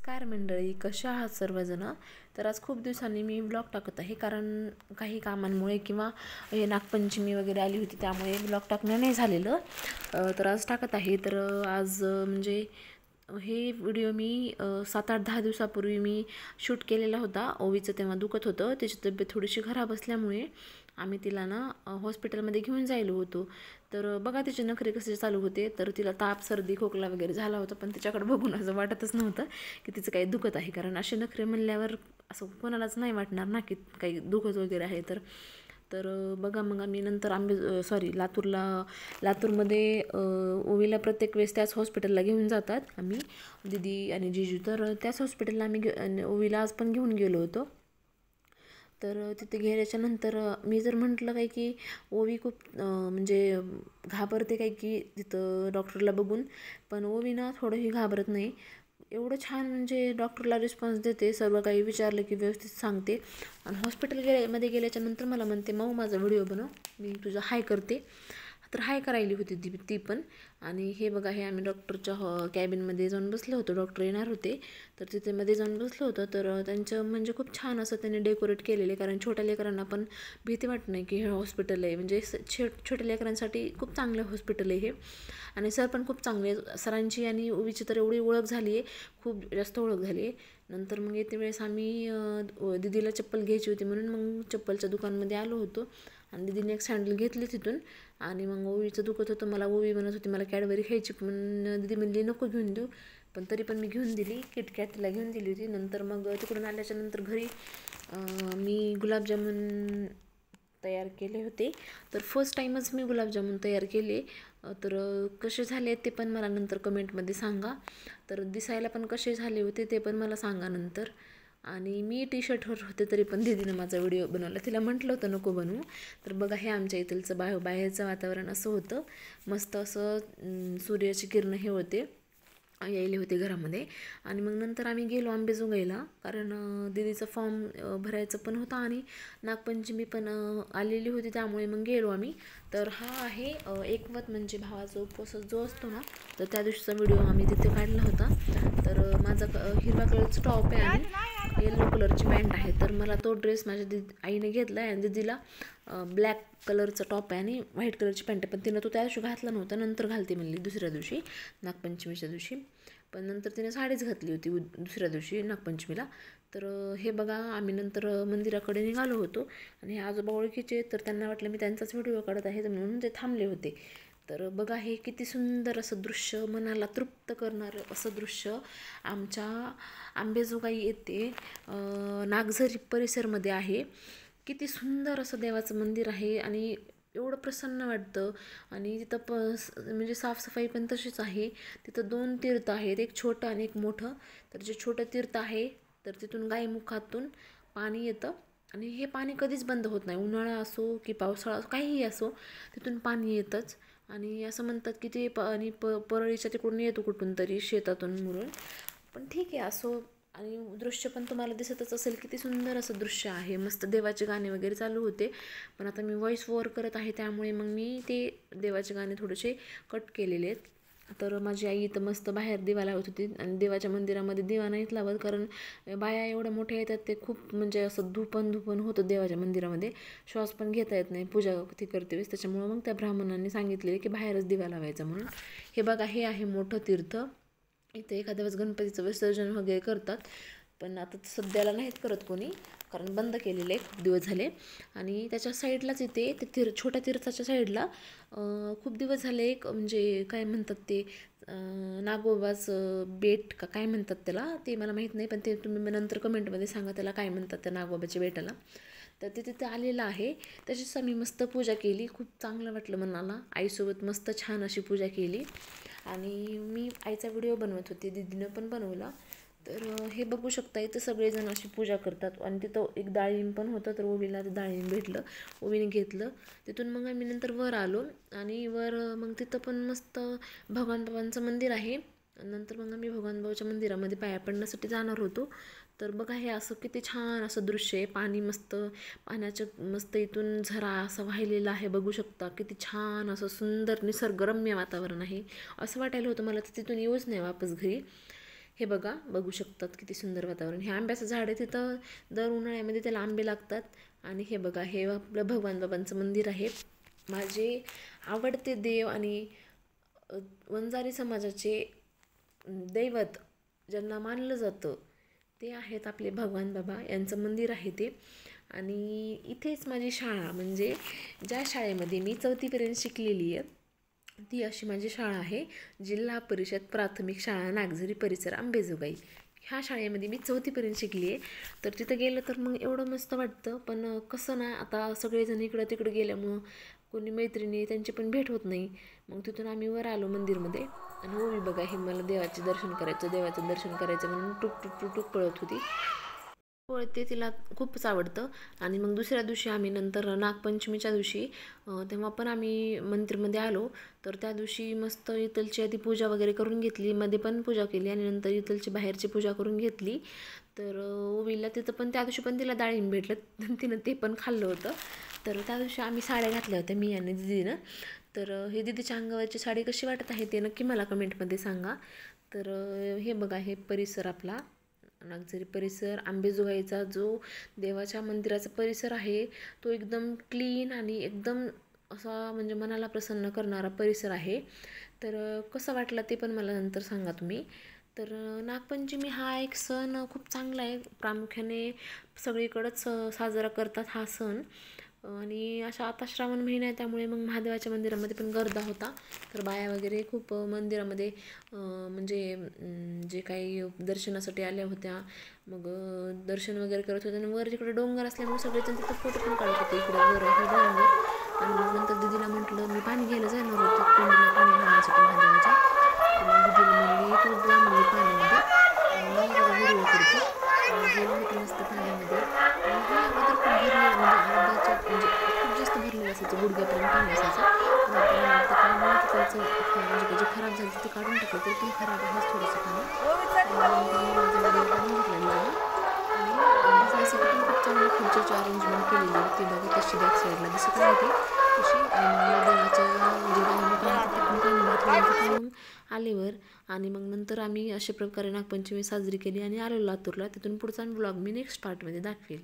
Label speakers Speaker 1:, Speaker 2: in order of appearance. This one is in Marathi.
Speaker 1: नमस्कार मंडळी, कशा आहात सर्वजण. तर आज खूप दिवसांनी मी व्लॉग टाकत आहे, कारण काही कामांमुळे किंवा हे नागपंचमी वगैरे आली होती त्यामुळे व्लॉग टाकणं नाही झालेलं. तर आज टाकत आहे. तर आज म्हणजे हे व्हिडिओ मी 7-8-10 दिवसापूर्वी मी शूट केलेला होता. ओवीचं तेव्हा दुखत होतं, त्याची तब्येत थोडीशी खराब असल्यामुळे आम्ही तिला ना हॉस्पिटलमध्ये घेऊन जायलो होतो. तर बघा तिचे नखरे कसे चालू होते. तर तिला ताप, सर्दी, खोकला वगैरे झाला होता, पण तिच्याकडे बघून असं वाटतच नव्हतं की तिचं काही दुखत आहे, कारण असे नखरे म्हणल्यावर असं कोणालाच नाही वाटणार ना की काही दुखत वगैरे आहे. तर तर बघा, मग आम्ही नंतर लातूरमध्ये ओवीला प्रत्येक वेळेस त्याच हॉस्पिटलला घेऊन जातात आम्ही, दीदी आणि जीजू. तर त्याच हॉस्पिटलला आम्ही ओवीला आज पण घेऊन गेलो होतो. तर तिथे गेल्याच्यानंतर मी जर म्हटलं काय की ओवी खूप म्हणजे घाबरते काय की तिथं डॉक्टरला बघून, पण ओवी ना थोडंही घाबरत नाही. एवढं छान म्हणजे डॉक्टरला रिस्पॉन्स देते, सर्व काही विचारलं की व्यवस्थित सांगते. आणि हॉस्पिटलमध्ये गेल्याच्यानंतर मला म्हणते, मऊ माझा व्हिडिओ बनव, मी तुझा हाय करते. तर हाय करायली होती ती पण. आणि हे बघा, हे आम्ही डॉक्टरच्या कॅबिनमध्ये जाऊन बसलो होतो. डॉक्टर येणार होते, तर तिथे मध्ये जाऊन बसलो होतो. तर त्यांचं म्हणजे खूप छान असं त्यांनी डेकोरेट केलेलं आहे, कारण छोट्या लेकरांना पण भीती वाटत नाही की हे हॉस्पिटल आहे, म्हणजे छोट्या लेकरांसाठी खूप चांगलं हॉस्पिटल आहे हे. आणि सर पण खूप चांगले, सरांची आणि ओवीची तर एवढी ओळख झाली आहे, खूप जास्त ओळख झाली आहे. नंतर मग येते वेळेस आम्ही दीदीला चप्पल घ्यायची होती म्हणून मग चप्पलच्या दुकानमध्ये आलो होतो. आणि दीदीने एक सँडल घेतली तिथून. आणि मग ओवीचं दुखत होतं, मला ओवी म्हणत होती मला कॅडबरी खायची, पण दीदी म्हणली नको घेऊन देऊ, पण तरी पण मी घेऊन दिली. किटकॅट तिला घेऊन दिली होती. नंतर मग तिकडून आल्याच्या नंतर घरी मी गुलाबजामुन तयार केले होते. तर फर्स्ट टाईमच मी गुलाबजामुन तयार केले. तर कसे झाले ते पण मला नंतर कमेंटमध्ये सांगा. तर दिसायला पण कसे झाले होते ते पण मला सांगा नंतर. आणि मी टी-शर्टवर होते तरी पण दीदीनं माझा व्हिडिओ बनवला. तिला म्हटलं होतं नको बनवू. तर बघा, हे आमच्या इथलचं बाहेरचं वातावरण असं होतं. मस्त असं सूर्याची किरणं हे होते, यायले होते घरामध्ये. आणि मग नंतर आम्ही गेलो आंबेजोगाईला, कारण दीदीचा फॉर्म भरायचं पण होता आणि नागपंचमी पण आलेली होती, त्यामुळे मग गेलो आम्ही. तर हा आहे एकवत म्हणजे भावाचा उपवास जो असतो ना, तर त्या दिवशीचा व्हिडिओ आम्ही तिथे काढला होता. तर माझा हिरवा कलरचा टॉप आहे आणि येलो कलरची पॅन्ट आहे. तर मला तो ड्रेस माझ्या आईने घेतला आहे, आणि दीदीला ब्लॅक कलरचा टॉप आहे आणि व्हाईट कलरची पॅन्ट आहे. पण तिनं तो त्या दिवशी घातला नव्हता, नंतर घालते म्हणली दुसऱ्या दिवशी, नागपंचमीच्या दिवशी. पण नंतर तिने साडीच घातली होती दुसऱ्या दिवशी नागपंचमीला. तर हे बघा, आम्ही नंतर मंदिराकडे निघालो होतो. आणि हे आजोबा ओळखीचे, तर त्यांना वाटलं मी त्यांचाच व्हिडिओ काढत आहे, म्हणून ते थांबले होते. तर बघा, हे किती सुंदर असं दृश्य, मनाला तृप्त करणारं असं दृश्य आमच्या आंबेजोगाई येथे नागझरी परिसरमध्ये आहे. किती सुंदर असं देवाचं मंदिर आहे आणि एवढं प्रसन्न वाटतं. आणि तिथं म्हणजे साफसफाई पण तशीच आहे. तिथं 2 तीर्थ आहेत, एक छोटं आणि एक मोठं. तर जे छोटं तीर्थ आहे, तर तिथून गायमुखातून पाणी येतं, आणि हे पाणी कधीच बंद होत नाही, उन्हाळा असो की पावसाळा असो, काहीही असो, तिथून पाणी येतंच. आणि असं म्हणतात की ते पाणी परळीच्या तिकडून येतो कुठून तरी, शेतातून मुरून. पण ठीक आहे, असो. आणि दृश्य पण तुम्हाला दिसतच असेल, किती सुंदर असं दृश्य आहे. मस्त देवाचे गाणे वगैरे चालू होते, पण आता मी व्हॉईस ओव्हर करत आहे, त्यामुळे मग मी ते देवाचे गाणे थोडेसे कट केलेले आहेत. तर माझी आई इथं मस्त बाहेर दिवा लावत होती, आणि देवाच्या मंदिरामध्ये दिवा नाहीत लावत, कारण बाया एवढ्या मोठ्या येतात, ते खूप म्हणजे असं धुपन होतं देवाच्या मंदिरामध्ये, श्वास पण घेता येत नाही पूजा ती करते वेळेस. त्याच्यामुळं मग त्या ब्राह्मणांनी सांगितले की बाहेरच दिवा लावायचा म्हणून. हे बघा, हे आहे मोठं तीर्थ. इथे एखाद्या वेळेस गणपतीचं विसर्जन वगैरे करतात, पण आता सध्याला नाहीत करत कोणी, कारण बंद केलेले खूप दिवस झाले. आणि त्याच्या साईडलाच इथे ते छोट्या तीर्थाच्या साईडला खूप दिवस झाले एक म्हणजे काय म्हणतात ते नागोबाचं बेट का काय म्हणतात त्याला, ते मला माहीत नाही, पण ते तुम्ही नंतर कमेंटमध्ये सांगा त्याला काय म्हणतात त्या नागोबाच्या बेटाला. तर ते तिथे आलेलं आहे. त्याचीच आम्ही मस्त पूजा केली, खूप चांगलं वाटलं मनाला. आईसोबत मस्त छान अशी पूजा केली. आणि मी आईचा व्हिडिओ बनवत होते, दीदीनं पण बनवला. तर हे बघू शकता, इथं सगळेजण अशी पूजा करतात. आणि तिथं एक डाळिंब पण होतं, तर ओवीला ते डाळिंब भेटलं, ओवीने घेतलं. तिथून मग आम्ही नंतर वर आलो, आणि वर मग तिथं पण मस्त भगवान बाबांचं मंदिर आहे. नंतर मग आम्ही भगवान बाबाच्या मंदिरामध्ये पाया पडण्यासाठी जाणार होतो. तर बघा, हे असं किती छान असं दृश्य आहे. पाणी मस्त, पाण्याचं मस्त इथून झरा असं वाहिलेला आहे, बघू शकता. किती छान असं सुंदर निसर्गरम्य वातावरण आहे. असं वाटायला होतं मला तर तिथून येऊच नाही वापस घरी. हे बघू शकतात किती सुंदर वातावरण. हे आंब्याचं झाड आहे, तिथं दर उन्हाळ्यामध्ये त्याला आंबे लागतात. आणि हे बघा, हे आपलं भगवान बाबांचं मंदिर आहे. माझे आवडते देव आणि वंजारी समाजाचे दैवत ज्यांना मानलं जातं ते आहेत आपले भगवान बाबा, यांचं मंदिर आहे ते. आणि इथेच माझी शाळा, म्हणजे ज्या शाळेमध्ये मी 4थीपर्यंत शिकलेली आहे ती अशी माझी शाळा आहे, जिल्हा परिषद प्राथमिक शाळा नागझरी परिसर अंबेजोगाई. ह्या शाळेमध्ये मी 4थीपर्यंत शिकली आहे. तर तिथं गेलं तर मग एवढं मस्त वाटतं. पण कसं ना, आता सगळेजण इकडं तिकडं गेल्यामुळं कोणी मैत्रिणी त्यांची पण भेट होत नाही. मग तिथून आम्ही वर आलो मंदिरमध्ये. आणि ओवी बघा, हे मला देवाचं दर्शन करायचं म्हणून टुक टुक टुक टुक पळत होती. पळते, तिला खूपच आवडतं. आणि मग दुसऱ्या दिवशी आम्ही नंतर नागपंचमीच्या दिवशी तेव्हा पण आम्ही मंदिरमध्ये आलो. तर त्या दिवशी मस्त इथलची आधी पूजा वगैरे करून घेतली, मध्ये पण पूजा केली आणि नंतर इथलची बाहेरची पूजा करून घेतली. तर ओवीला तिथं पण त्या दिवशी पण तिला डाळिंब भेटलं, तिनं ते पण खाल्लं होतं. तर त्या दिवशी आम्ही साड्या घातल्या होत्या, मी आणि दीदीनं. तर हे दीदीच्या अंगावरची साडी कशी वाटत आहे ते नक्की मला कमेंटमध्ये सांगा. तर हे बघा, हे परिसर आपला नागझरी परिसर अंबेजोगाईचा जो देवाच्या मंदिराचा परिसर आहे तो एकदम क्लीन आणि एकदम असा म्हणजे मनाला प्रसन्न करणारा परिसर आहे. तर कसं वाटलं ते पण मला नंतर सांगा तुम्ही. तर नागपंचमी हा एक सण खूप चांगला आहे, प्रामुख्याने सगळीकडंच साजरा करतात हा सण. आणि अशा आता श्रावण महिना आहे त्यामुळे मग महादेवाच्या मंदिरामध्ये पण गर्दा होता. तर बाया वगैरे खूप मंदिरामध्ये म्हणजे जे काही दर्शनासाठी आल्या होत्या, मग दर्शन वगैरे करत होते. आणि वर तिकडे डोंगर असल्यामुळे सगळेजण तिथं फोटो पण काढत होते. इकडे वर आहे डोंगर. आणि मग नंतर दीदीला म्हटलं, मी पाणी घ्यायला जाणार होते कुंडीला पाणी घालण्यासाठी महादेवाच्या. तर मग दीदीला म्हणली, तू जा म्हणली पाण्यामध्ये, मी तुझा व्हिडिओ करते. गेलो होते मस्त पाण्यामध्ये. आणि हे अगोदर खूप भरलेलं, म्हणजे अर्ध्याच्या म्हणजे खूप जास्त भरलेलं असायचं, गुडघ्यापर्यंत पाणी असायचं. पण आता ते पाणी तिकडचं म्हणजे जे खराब झालं ते काढून टाकलं, तरी पण खराब आहेच थोडंसं पाणी. आणि नंतर मग माझा व्हिडिओ काढून घेतला दीदीनं. आणि बसण्यासाठी पण खूप चांगली खुर्चीची अरेंजमेंट केलेली होती बघा, तशी बॅक साईडला दिसत आहे ती तशी. आणि मग देवाच्या जे गावाने पाणी तिथून पाणी घेतलं, तिथून मग आलेवर. आणि मग नंतर आम्ही अशा प्रकारे नागपंचमी साजरी केली आणि आलो लातूरला. तिथून पुढचा ब्लॉग मी नेक्स्ट पार्टमध्ये दाखवेल.